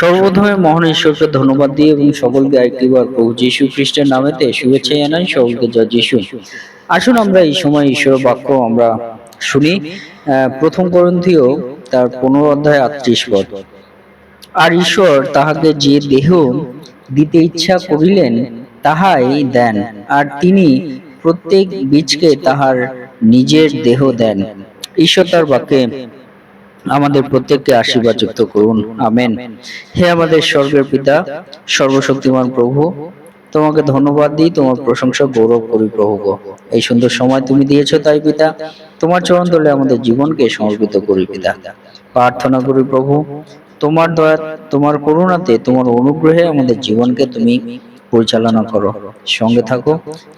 সর্বপ্রথমে মহান ঈশ্বরকে ধন্যবাদ দিয়ে এবং সকলকে আরেকটিবার প্রভু যীশু খ্রিস্টের নামেতে শুভেচ্ছা জানাই। সকলকে জয় যীশু। আসুন আমরা এই সময় ঈশ্বর বাক্য আমরা শুনি। প্রথম করন্থীয় তার 15 অধ্যায় 38 পদ। আর ঈশ্বর তাহাকে যে দেহ দিতে ইচ্ছা করিলেন তাহাই দেন, আর তিনি প্রত্যেক বীজকে তাহার নিজের দেহ দেন। ঈশ্বর তার বাক্যে আমাদের প্রত্যেককে আশীর্বাদ যুক্ত করুন, আমেন। হে আমাদের স্বর্গের পিতা, সর্বশক্তিমান প্রভু, তোমাকে ধন্যবাদ দিই, তোমার প্রশংসা গৌরব করি প্রভু গো। এই সুন্দর সময় তুমি দিয়েছো, তাই পিতা তোমার চরণ তলে আমাদের জীবনকে সমর্পিত করি পিতা। প্রার্থনা করি প্রভু, তোমার দয়া, তোমার করুণাতে, তোমার অনুগ্রহে আমাদের জীবনকে তুমি পরিচালনা করো, সঙ্গে থাকো।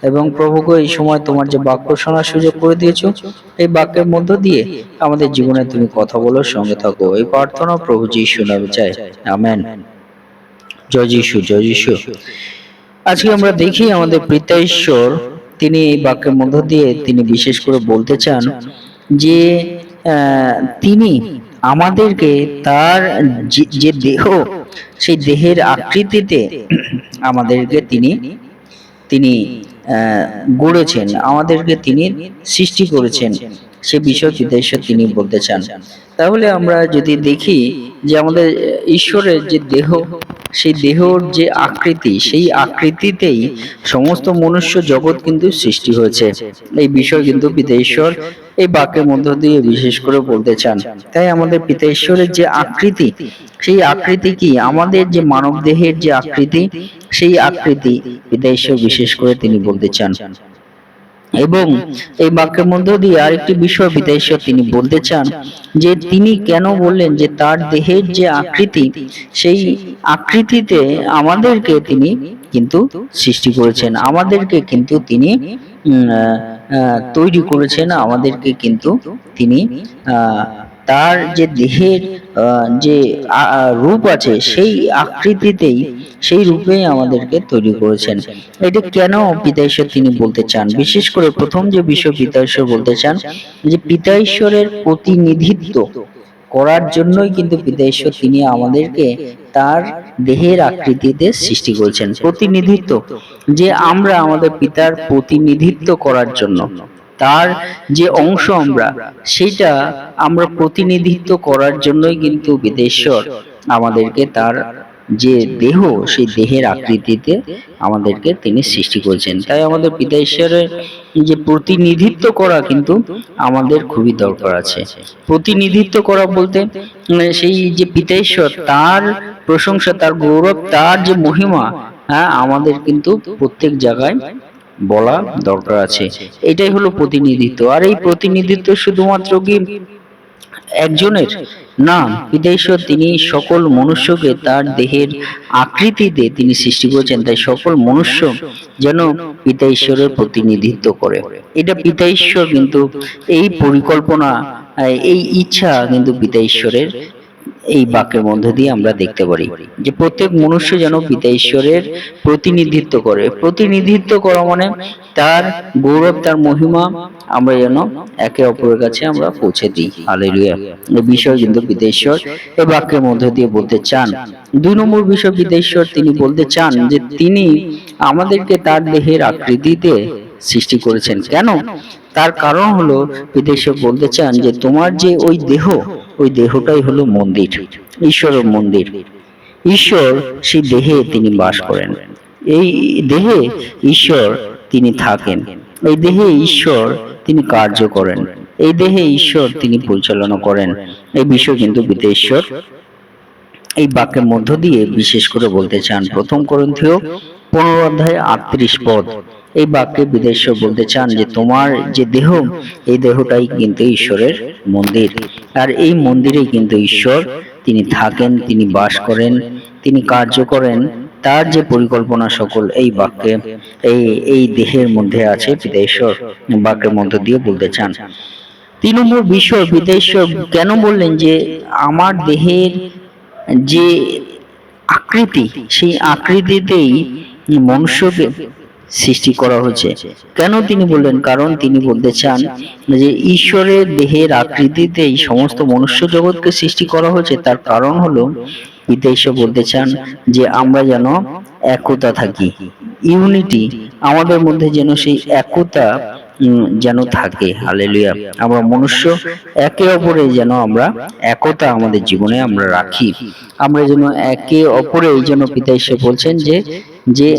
এবং প্রভুকে এই সময় তোমার যে বাক্য শোনার সুযোগ করে দিয়েছো, এই বাক্যের মধ্য দিয়ে আমাদের জীবনে তুমি কথা বলো, সঙ্গে থাকো। এই প্রার্থনা প্রভু যীশু নামে চাই, আমেন। জয় যীশু, জয় যীশু। আজকে আমরা দেখি আমাদের পিতা ঈশ্বর তিনি এই বাক্যের মধ্য দিয়ে তিনি বিশেষ করে বলতে চান যে তিনি আমাদেরকে তার যে দেহ, সেই দেহের আকৃতিতে আমাদেরকে তিনি তিনি গড়েছেন, আমাদেরকে তিনি সৃষ্টি করেছেন, সে বিষয় পিতা ঈশ্বর তিনি বলতে চান। তাহলে আমরা যদি দেখি যে আমাদের ঈশ্বরের যে দেহ, সেই দেহর যে আকৃতি, সেই আকৃতিতেই সমস্ত মনুষ্য জগৎ কিন্তু সৃষ্টি হয়েছে। এই বিষয় কিন্তু পিতা ঈশ্বর এই বাক্যের মধ্য দিয়ে বিশেষ করে বলতে চান। তাই আমাদের পিতা ঈশ্বরের যে আকৃতি, সেই আকৃতি কি, আমাদের যে মানব দেহের যে আকৃতি, সেই আকৃতি পিতা ঈশ্বর বিশেষ করে তিনি বলতে চান। এবং এই বাক্যের মধ্য দিয়ে আরেকটি বিষয় পিতা ঈশ্বর তিনি বলতে চান যে তিনি কেন বললেন যে তার দেহের যে আকৃতি, সেই আকৃতিতে আমাদেরকে তিনি কিন্তু সৃষ্টি করেছেন, আমাদেরকে কিন্তু তিনি তৈরি করেছেন, আমাদেরকে কিন্তু তিনি তার যে দেহের যে রূপ আছে, সেই আকৃতিতেই, সেই রূপেই আমাদেরকে তৈরি করেছেন। এটা কেন পিতা ঈশ্বর তিনি বলতে চান? বিশেষ করে প্রথম যে বিষয় পিতা ঈশ্বর বলতে চান যে পিতা ঈশ্বরের প্রতিনিধিত্ব করার জন্যই কিন্তু পিতা ঈশ্বর তিনি আমাদেরকে তার দেহের আকৃতিতে সৃষ্টি করেছেন। প্রতিনিধিত্ব, যে আমরা আমাদের পিতার প্রতিনিধিত্ব করার জন্য, তার যে অংশ আমরা, সেটা আমরা প্রতিনিধিত্ব করার জন্যই কিন্তু পিতা ঈশ্বর আমাদেরকে তার যে দেহ, সেই দেহের আকৃতিতে আমাদেরকে তিনি সৃষ্টি করেছেন। তাই আমাদের পিতা ঈশ্বরের যে প্রতিনিধিত্ব করা কিন্তু আমাদের খুবই দরকার আছে। প্রতিনিধিত্ব করা বলতে সেই যে পিতা ঈশ্বর, তার প্রশংসা, তার গৌরব, তার যে মহিমা, হ্যাঁ, আমাদের কিন্তু প্রত্যেক জায়গায় বলা দরকার আছে। এটাই হলো প্রতিনিধিত্ব। আর এই প্রতিনিধিত্ব শুধুমাত্র কি একজনের না, পিতা ঈশ্বর তিনি সকল মনুষ্যকে তার দেহের আকৃতিতে তিনি সৃষ্টি করেছেন। তাই সকল মনুষ্য যেন পিতা ঈশ্বরের প্রতিনিধিত্ব করে, এটা পিতা ঈশ্বর কিন্তু এই পরিকল্পনা, এই ইচ্ছা কিন্তু পিতা ঈশ্বরের এই বাক্যের মধ্যে দিয়ে আমরা দেখতে পারি যে প্রত্যেক মনুষ্য যেন পিতা ঈশ্বরের প্রতিনিধিত্ব করে। প্রতিনিধিত্ব করা মানে তার গৌরব, তার মহিমা আমরা যেন একে অপরের কাছে আমরা পৌঁছে দিই। হালেলুয়া। এই বিষয় কিন্তু পিতা ঈশ্বর এই বাক্যের মধ্যে দিয়ে বলতে চান। 2 নম্বর বিষয় পিতা ঈশ্বর তিনি বলতে চান যে তিনি আমাদেরকে তার দেহের আকৃতিতে সৃষ্টি করেছেন। কেন? তার কারণ হলো পিতা ঈশ্বর বলতে চান যে তোমার যে ওই দেহ, ওই দেহটাই হলো মন্দির, ঈশ্বরের মন্দির। ঈশ্বর সেই দেহে তিনি বাস করেন, এই দেহে ঈশ্বর তিনি থাকেন, এই দেহে ঈশ্বর তিনি কার্য করেন, এই দেহে ঈশ্বর তিনি পরিচালনা করেন। এই বিষয় কিন্তু পিতা ঈশ্বর এই বাক্যের মধ্য দিয়ে বিশেষ করে বলতে চান। প্রথম করন্থীয় 15 অধ্যায় 38 পদ। এই বাক্যে পিতা ঈশ্বর বলতে চান যে তোমার যে দেহ, এই দেহটাই কিন্তু ঈশ্বরের মন্দির, আর এই মন্দিরেই কিন্তু ঈশ্বর তিনি থাকেন, তিনি বাস করেন, তিনি কার্য করেন। তার যে পরিকল্পনা সকল এই বাক্যে, এই দেহের মধ্যে আছে। পিতা ঈশ্বর বাক্যের মধ্য দিয়ে বলতে চান। 3 নম্বর বিষয় পিতা ঈশ্বর কেন বললেন যে আমার দেহের যে আকৃতি, সেই আকৃতিতেই মনুষ্যকে সৃষ্টি করা হয়েছে। কেন তিনি বললেন? কারণ তিনি বলতে চান যে ঈশ্বরের দেহের আকৃতিতেই সমস্ত মনুষ্য জগৎকে সৃষ্টি করা হয়েছে। তার কারণ হলো পিতা ঈশ্বর বলতে চান যে আমরা যেন একতা থাকি, ইউনিটি আমাদের মধ্যে যেন সেই একতা যেন থাকে। হালেলুয়া। আমরা মনুষ্য একে অপরে যেন আমরা একতা আমাদের জীবনে আমরা রাখি, আমরা যেন একে অপরে এই জন্য পিতা ঈশ্বর বলছেন যে যে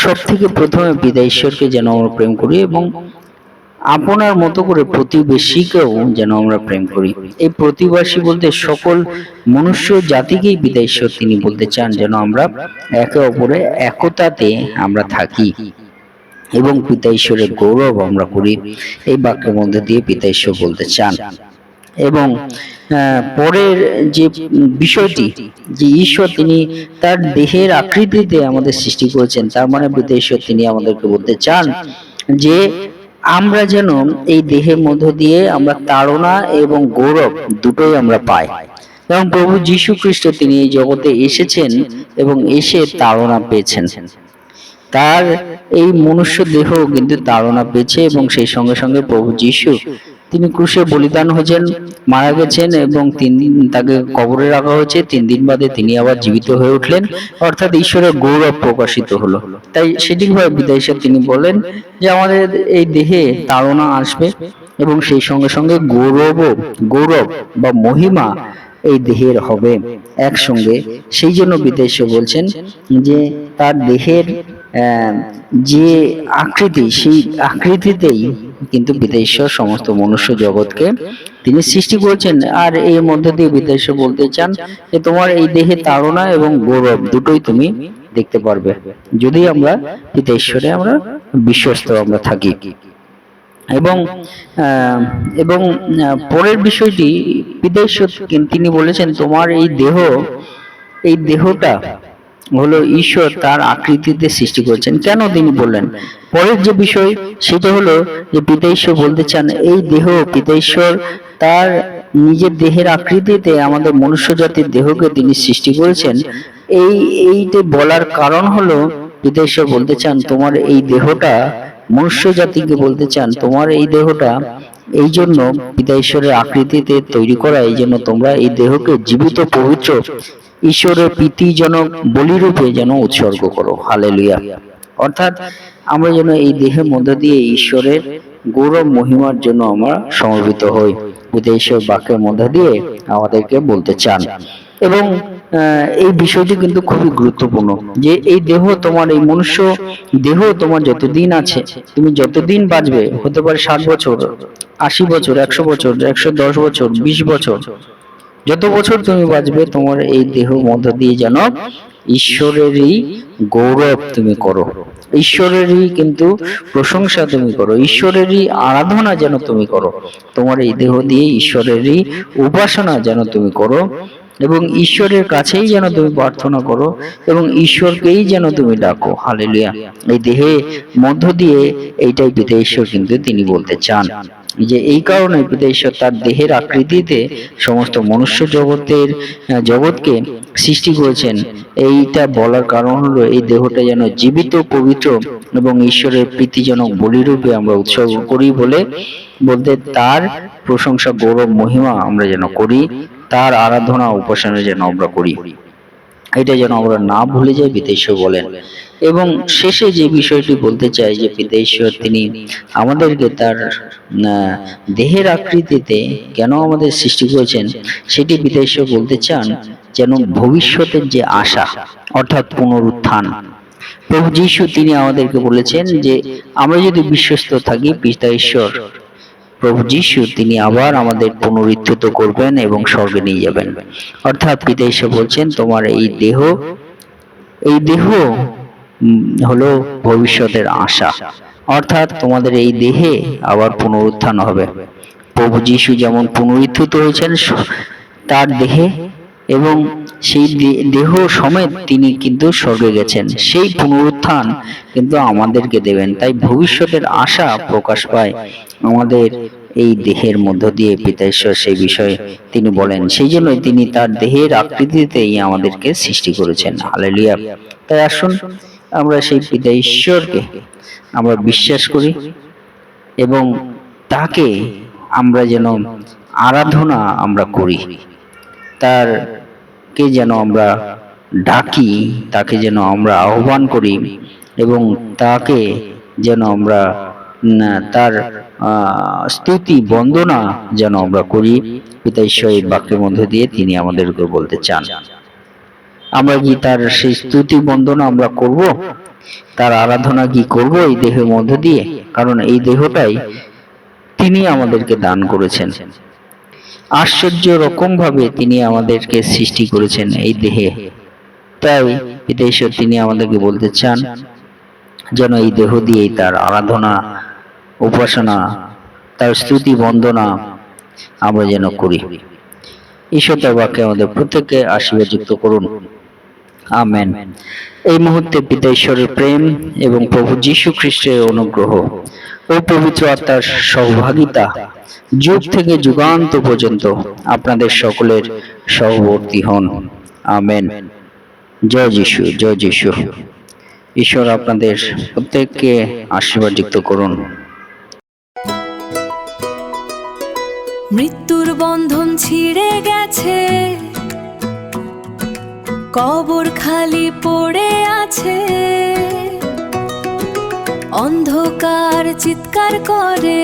সব থেকে প্রথমে পিতা ঈশ্বরকে যেন আমরা প্রেম করি এবং আপনার মতো করে প্রতিবেশীকেও যেন আমরা প্রেম করি। এই প্রতিবেশী বলতে সকল মনুষ্য জাতিকেই পিতা ঈশ্বর তিনি বলতে চান যেন আমরা একে অপরে একতাতে আমরা থাকি এবং পিতা ঈশ্বরের গৌরব আমরা করি। এই বাক্যের মধ্যে দিয়ে পিতা ঈশ্বর বলতে চান। এবং পরের যে বিষয়টি, যে ঈশ্বর তিনি তার দেহের আকৃতিতে আমাদের সৃষ্টি করেছেন, তার মানে পিতা ঈশ্বর তিনি আমাদেরকে বলতে চান যে আমরা যেন এই দেহের মধ্য দিয়ে আমরা তাড়না এবং গৌরব দুটোই আমরা পাই। এবং প্রভু যীশু খ্রিস্ট তিনি এই জগতে এসেছেন এবং এসে তাড়না পেয়েছেন, তার এই মনুষ্য দেহ কিন্তু তাড়না পেয়েছে এবং সেই সঙ্গে সঙ্গে প্রভু যীশু তিনি ক্রুশে বলিদান হয়েছেন, মারা গেছেন এবং 3 দিন তাকে কবরে রাখা হয়েছে, 3 দিন বাদে তিনি আবার জীবিত হয়ে উঠলেন, অর্থাৎ ঈশ্বরের গৌরব প্রকাশিত হলো। তাই সেটিকভাবে পিতা ঈশ্বর তিনি বলেন যে আমাদের এই দেহে তাড়না আসবে এবং সেই সঙ্গে সঙ্গে গৌরব বা মহিমা এই দেহের হবে একসঙ্গে। সেই জন্য পিতা ঈশ্বর বলছেন যে তার দেহের যে আকৃতি, সেই আকৃতিতেই কিন্তু পিতা ঈশ্বর সমস্ত মনুষ্য জগৎকে তিনি সৃষ্টি করেছেন। আর এর মধ্যে দিয়ে পিতা ঈশ্বর বলতে চান যে তোমার এই দেহে তাড়না এবং গৌরব দুটোই তুমি দেখতে পারবে যদি আমরা পিতা ঈশ্বরে আমরা বিশ্বস্ত আমরা থাকি। এবং এবং পরের বিষয়টি পিতা ঈশ্বর তিনি বলেছেন তোমার এই দেহটা হলো ঈশ্বর তার আকৃতিতে সৃষ্টি করেছেন। কেন তিনি বললেন? পরের যে বিষয় সেটা হলো যে পিতা ঈশ্বর বলতে চান এই দেহ পিতা ঈশ্বর তার নিজের দেহের আকৃতিতে আমাদের মনুষ্য জাতির দেহকে তিনি সৃষ্টি করেছেন। এইটা বলার কারণ হলো পিতা ঈশ্বর বলতে চান তোমার এই দেহটা, মনুষ্য জাতিকে বলতে চান তোমার এই দেহটা এই জন্য পিতা ঈশ্বরের আকৃতিতে তৈরি করা, এই জন্য তোমরা এই দেহকে জীবিত পবিত্র ঈশ্বরের প্রীতিজনক বলিরূপে যেন উৎসর্গ করো। হালেলুয়া। অর্থাৎ আমরা যেন এই দেহের মধ্য দিয়ে ঈশ্বরের গৌরব মহিমার জন্য আমরা সমর্পিত হই, পিতা ঈশ্বর বাক্যের মধ্য দিয়ে আমাদেরকে বলতে চান। এবং এই বিষয়টি কিন্তু খুবই গুরুত্বপূর্ণ যে এই দেহ তোমার, এই মনুষ্য দেহ তোমার যতদিন আছে, তুমি যতদিন বাঁচবে, হতে পারে 60 বছর, 80 বছর, 100 বছর, 110 বছর, 20 বছর, যত বছর তুমি বাঁচবে তোমার এই দেহ মধ্য দিয়ে যেন ঈশ্বরেরই গৌরব তুমি করো, ঈশ্বরেরই কিন্তু প্রশংসা তুমি করো, ঈশ্বরেরই আরাধনা যেন তুমি করো, তোমার এই দেহ দিয়ে ঈশ্বরেরই উপাসনা যেন তুমি করো এবং ঈশ্বরের কাছেই যেন তুমি প্রার্থনা করো এবং ঈশ্বরকেই যেন তুমি ডাকো। হালেলুয়া। এই দেহে মধ্য দিয়ে এইটাই পিতা ঈশ্বর কিন্তু তিনি বলতে চান যে এই কারণে পিতা ঈশ্বর তার দেহের আকৃতিতে সমস্ত মনুষ্য জগৎকে সৃষ্টি করেছেন। এইটা বলার কারণ হলো এই দেহটা যেন জীবিত, পবিত্র এবং ঈশ্বরের প্রীতিজনক বলিরূপে আমরা উৎসর্গ করি বলতে তার প্রশংসা, গৌরব, মহিমা আমরা যেন করি, তার আরাধনা উপাসনা যেন আমরা করি, এটা যেন আমরা না ভুলে যাই, পিতা ঈশ্বর বলেন। এবং শেষে যে বিষয়টি বলতে চাই যে পিতা ঈশ্বর তিনি আমাদেরকে তার দেহের আকৃতিতে কেন আমাদের সৃষ্টি করেছেন সেটি পিতা ঈশ্বর বলতে চান যেন ভবিষ্যতের যে আশা অর্থাৎ পুনরুত্থান। প্রভু যীশু তিনি আমাদেরকে বলেছেন যে আমরা যদি বিশ্বস্ত থাকি, পিতা ঈশ্বর প্রভু যীশু তিনি আবার আমাদের পুনরুত্থিত করবেন এবং স্বর্গে নিয়ে যাবেন। অর্থাৎ পিতা ঈশ্বর বলছেন তোমার এই দেহ হলো ভবিষ্যতের আশা, অর্থাৎ তোমাদের এই দেহে আবার পুনরুত্থান হবে। প্রভু যীশু যেমন পুনরুত্থিত হয়েছেন তার দেহে এবং সেই দেহ সমেত তিনি কিন্তু স্বর্গে গেছেন, সেই পুনরুত্থান কিন্তু আমাদেরকে দেবেন। তাই ভবিষ্যতের আশা প্রকাশ পায় আমাদের এই দেহের মধ্য দিয়ে। পিতা ঈশ্বর সেই বিষয়ে তিনি বলেন, সেই জন্যই তিনি তার দেহের আকৃতিতেই আমাদেরকে সৃষ্টি করেছেন। হালেলুয়া। তাই আসুন আমরা সেই পিতা ঈশ্বরকে আমরা বিশ্বাস করি এবং তাকে আমরা যেন আরাধনা আমরা করি, তার কে যেন আমরা ডাকি, তাকে যেন আমরা আহ্বান করি এবং তাকে যেন আমরা তার স্তুতি বন্দনা যেন আমরা করি। পিতা ঈশ্বর এই বাক্যের মধ্যে দিয়ে তিনি আমাদেরকে বলতে চান। আমরা কি তার সেই স্তুতি বন্দনা আমরা করব, তার আরাধনা কি করব এই দেহের মধ্যে দিয়ে? কারণ এই দেহটাই তিনি আমাদেরকে দান করেছেন। আশ্চর্য রকম ভাবে তিনি আমাদেরকে সৃষ্টি করেছেন এই দেহে। তাই পিতা ঈশ্বর তিনি আমাদেরকে বলতে চান যেন এই দেহ দিয়েই তার আরাধনা, উপাসনা, তার স্তুতি বন্দনা আমরা যেন করি। ঈশ্বর তার বাক্যে আমাদের প্রত্যেককে আশীর্বাদ যুক্ত করুন। আমেন। এই মুহূর্তে পিতা ঈশ্বরের প্রেম এবং প্রভু যীশু খ্রিস্টের অনুগ্রহ ও পবিত্র আত্মার সহভাগিতা যুগ থেকে যুগান্ত পর্যন্ত আপনাদের সকলের সহবর্তী হন। আমেন। জয় যিশু, জয় যিশু। ঈশ্বর আপনাদের প্রত্যেককে আশীর্বাদ যুক্ত করুন। মৃত্যুর বন্ধন ছিঁড়ে গেছে, কবর খালি পড়ে আছে, অন্ধকার চিৎকার করে,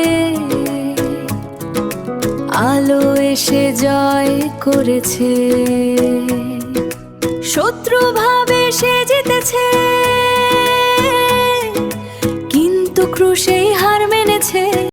আলো এসে জয় করেছে। শত্রু ভাবে সে জিতেছে,